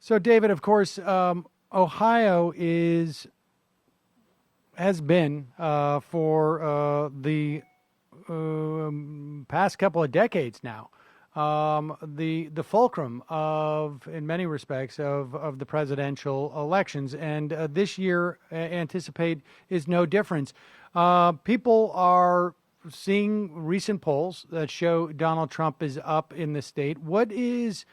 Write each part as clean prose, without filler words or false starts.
So, David, of course, Ohio has been for the past couple of decades now the fulcrum of, in many respects, of the presidential elections, and this year anticipate is no difference. People are seeing recent polls that show Donald Trump is up in the state. What is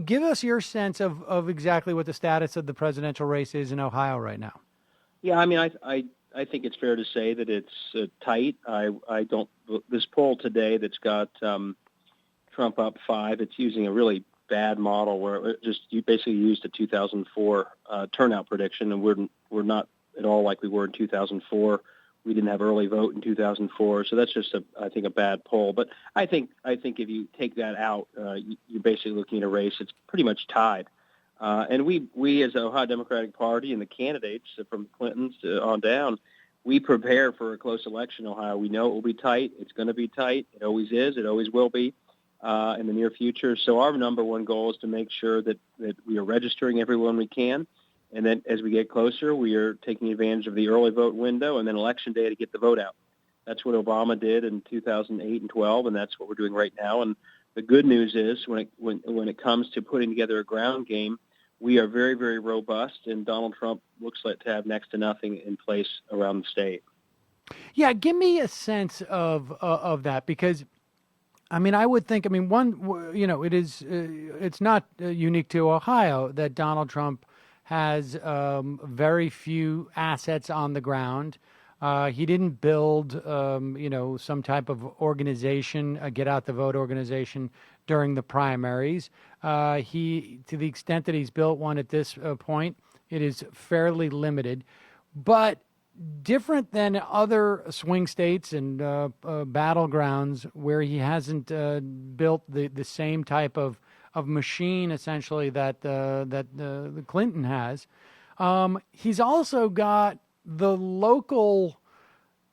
give us your sense of exactly what the status of the presidential race is in Ohio right now. Yeah, I mean, I think it's fair to say that it's tight. I don't. This poll today that's got Trump up 5. It's using a really bad model where you basically used a 2004 turnout prediction, and we're not at all like we were in 2004. We didn't have early vote in 2004, so that's just I think a bad poll. But I think if you take that out, you're basically looking at a race that's pretty much tied. And we as the Ohio Democratic Party and the candidates from Clintons on down, we prepare for a close election in Ohio. We know it will be tight. It's going to be tight. It always is. It always will be in the near future. So our number one goal is to make sure that we are registering everyone we can. And then as we get closer, we are taking advantage of the early vote window and then election day to get the vote out. That's what Obama did in 2008 and 12, and that's what we're doing right now. And the good news is when it comes to putting together a ground game, we are very, very robust, and Donald Trump looks like to have next to nothing in place around the state. Yeah, give me a sense of that, because I mean, I would think, I mean, it's not unique to Ohio that Donald Trump has very few assets on the ground. He didn't build, some type of organization, a get out the vote organization during the primaries. To the extent that he's built one at this point, it is fairly limited, but different than other swing states and battlegrounds where he hasn't built the same type of machine, essentially, that the Clinton has. He's also got the local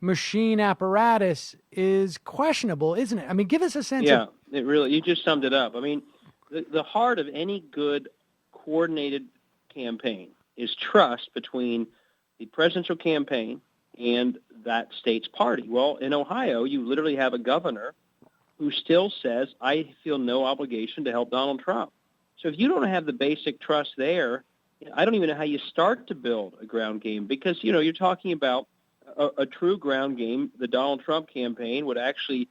machine apparatus is questionable, isn't it? I mean, give us a sense. Yeah, it really. You just summed it up. I mean, the heart of any good coordinated campaign is trust between the presidential campaign and that state's party. Well, in Ohio, you literally have a governor who still says, I feel no obligation to help Donald Trump. So if you don't have the basic trust there, I don't even know how you start to build a ground game, because, you're talking about a true ground game. The Donald Trump campaign would actually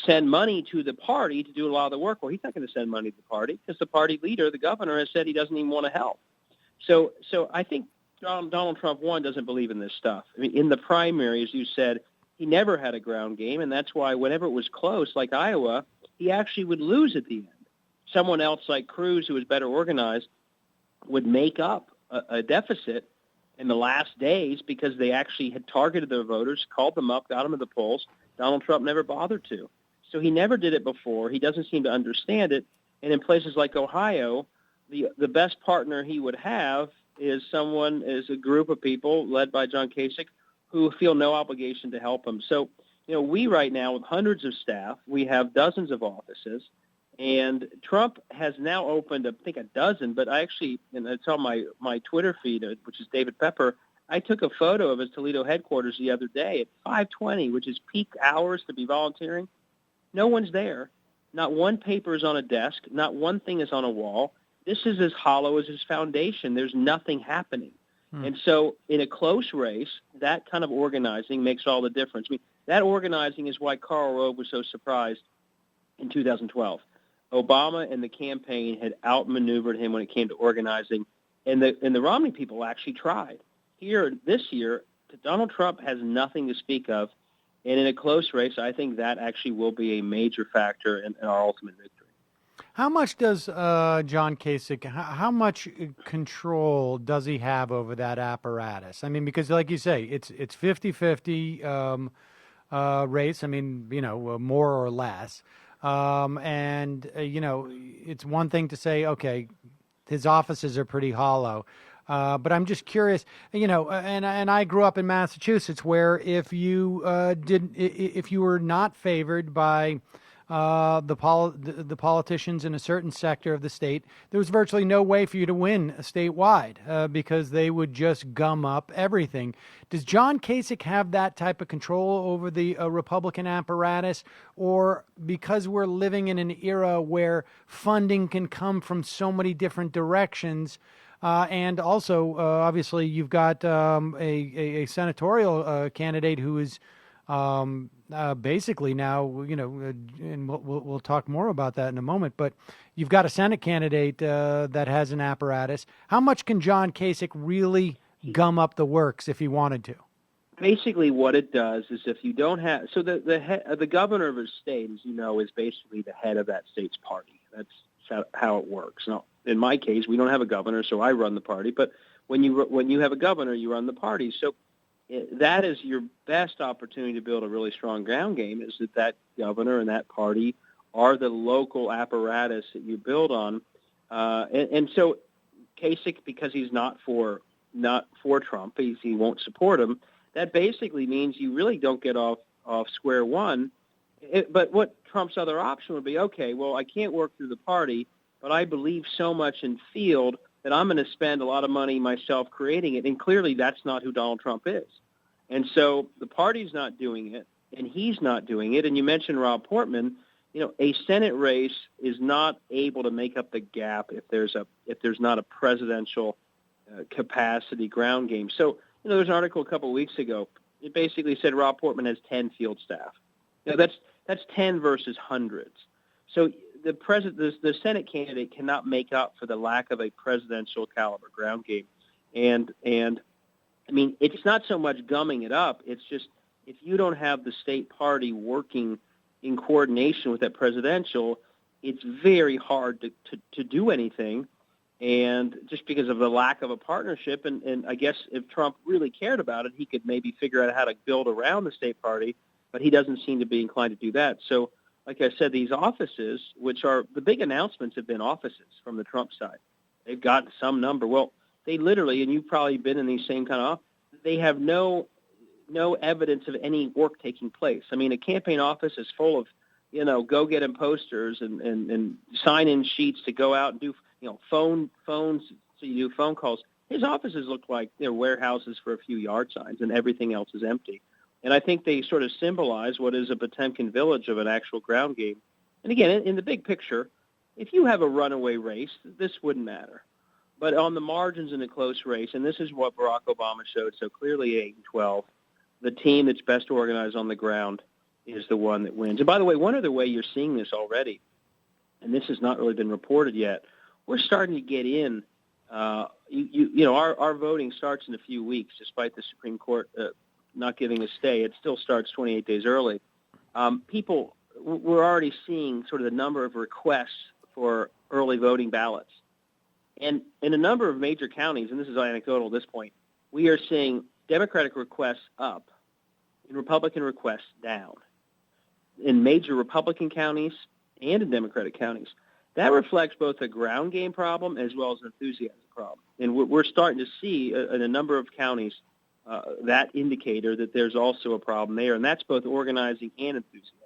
send money to the party to do a lot of the work. Well, he's not going to send money to the party because the party leader, the governor, has said he doesn't even want to help. So I think Donald Trump, one, doesn't believe in this stuff. I mean, in the primary, as you said, he never had a ground game, and that's why whenever it was close, like Iowa, he actually would lose at the end. Someone else like Cruz, who was better organized, would make up a deficit in the last days because they actually had targeted their voters, called them up, got them to the polls. Donald Trump never bothered to. So he never did it before. He doesn't seem to understand it. And in places like Ohio, the best partner he would have is a group of people led by John Kasich who feel no obligation to help him. So, we right now, with hundreds of staff, we have dozens of offices, and Trump has now opened, I think, a dozen, but and it's on my Twitter feed, which is David Pepper, I took a photo of his Toledo headquarters the other day at 5:20, which is peak hours to be volunteering. No one's there. Not one paper is on a desk. Not one thing is on a wall. This is as hollow as his foundation. There's nothing happening. And so in a close race, that kind of organizing makes all the difference. I mean, that organizing is why Karl Rove was so surprised in 2012. Obama and the campaign had outmaneuvered him when it came to organizing, and the Romney people actually tried. Here, this year, Donald Trump has nothing to speak of, and in a close race, I think that actually will be a major factor in our ultimate victory. How much does John Kasich, how much control does he have over that apparatus? I mean, because like you say, it's 50-50 race. I mean, more or less. It's one thing to say, okay, his offices are pretty hollow. But I'm just curious, and I grew up in Massachusetts, where if you were not favored by the politicians in a certain sector of the state, there was virtually no way for you to win statewide because they would just gum up everything. Does John Kasich have that type of control over the Republican apparatus, or because we're living in an era where funding can come from so many different directions? And also, obviously, you've got a senatorial candidate who is basically now, and we'll talk more about that in a moment. But you've got a Senate candidate that has an apparatus. How much can John Kasich really gum up the works if he wanted to? Basically, what it does is if you don't have, so the governor of a state, as you know, is basically the head of that state's party. That's how it works. Now, in my case, we don't have a governor, so I run the party. But when you have a governor, you run the party. So that is your best opportunity to build a really strong ground game, is that governor and that party are the local apparatus that you build on. And so Kasich, because he's not for Trump, he won't support him, that basically means you really don't get off square one. But what Trump's other option would be, okay, well, I can't work through the party, but I believe so much in field that I'm going to spend a lot of money myself creating it. And clearly that's not who Donald Trump is. And so the party's not doing it, and he's not doing it. And you mentioned Rob Portman. A Senate race is not able to make up the gap if there's not a presidential capacity ground game. So, there's an article a couple of weeks ago. It basically said Rob Portman has 10 field staff. That's 10 versus hundreds. So the Senate candidate cannot make up for the lack of a presidential caliber ground game. And I mean, it's not so much gumming it up. It's just if you don't have the state party working in coordination with that presidential, it's very hard to do anything. And just because of the lack of a partnership, and I guess if Trump really cared about it, he could maybe figure out how to build around the state party, but he doesn't seem to be inclined to do that. So, like I said, these offices, which are the big announcements have been offices from the Trump side. They've got some number. Well, they literally, and you've probably been in these same kind of, they have no evidence of any work taking place. I mean, a campaign office is full of, go get 'em posters and sign in sheets to go out and do, phones, so you do phone calls. His offices look like they're warehouses for a few yard signs, and everything else is empty. And I think they sort of symbolize what is a Potemkin village of an actual ground game. And again, in the big picture, if you have a runaway race, this wouldn't matter. But on the margins in a close race, and this is what Barack Obama showed so clearly 8 and 12, the team that's best organized on the ground is the one that wins. And by the way, one other way you're seeing this already, and this has not really been reported yet, we're starting to get in. Our voting starts in a few weeks, despite the Supreme Court not giving a stay. It still starts 28 days early. We're already seeing sort of the number of requests for early voting ballots. And in a number of major counties, and this is anecdotal at this point, we are seeing Democratic requests up and Republican requests down in major Republican counties and in Democratic counties. That reflects both a ground game problem as well as an enthusiasm problem. And we're starting to see in a number of counties that indicator that there's also a problem there, and that's both organizing and enthusiasm.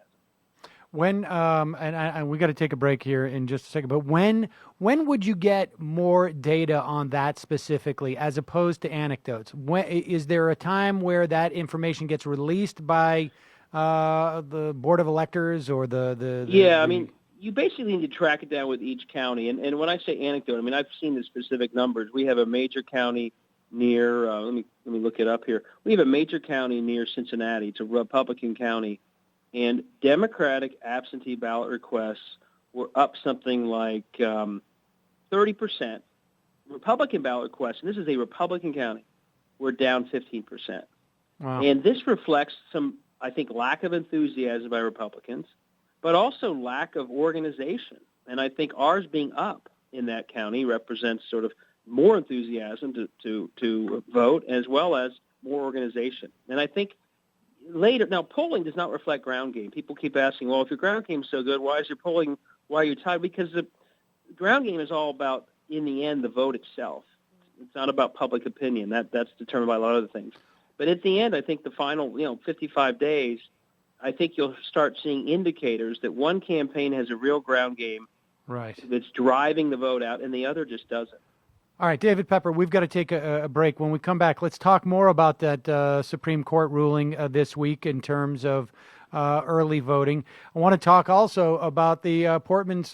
When and we got to take a break here in just a second, but when would you get more data on that specifically, as opposed to anecdotes? Is there a time where that information gets released by the Board of Electors or I mean, you basically need to track it down with each county. And when I say anecdote, I mean, I've seen the specific numbers. We have a major county near, let me look it up here. We have a major county near Cincinnati. It's a Republican county. And Democratic absentee ballot requests were up something like 30%. Republican ballot requests, and this is a Republican county, were down 15%. Wow. And this reflects some, I think, lack of enthusiasm by Republicans, but also lack of organization. And I think ours being up in that county represents sort of more enthusiasm to vote, as well as more organization. And I think later, now polling does not reflect ground game. People keep asking, well, if your ground game is so good, why is your polling, why are you tied? Because the ground game is all about, in the end, the vote itself. It's not about public opinion. That's determined by a lot of other things. But at the end, I think the final, 55 days, I think you'll start seeing indicators that one campaign has a real ground game Right. that's driving the vote out, and the other just doesn't. All right, David Pepper, we've got to take a break. When we come back, let's talk more about that Supreme Court ruling this week in terms of early voting. I want to talk also about the Portman's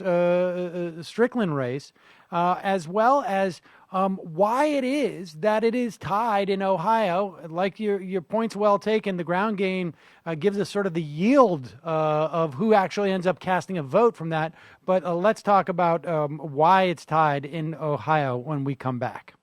Strickland race, as well as why it is that it is tied in Ohio. Like your point's well taken, the ground game gives us sort of the yield of who actually ends up casting a vote from that. But let's talk about why it's tied in Ohio when we come back.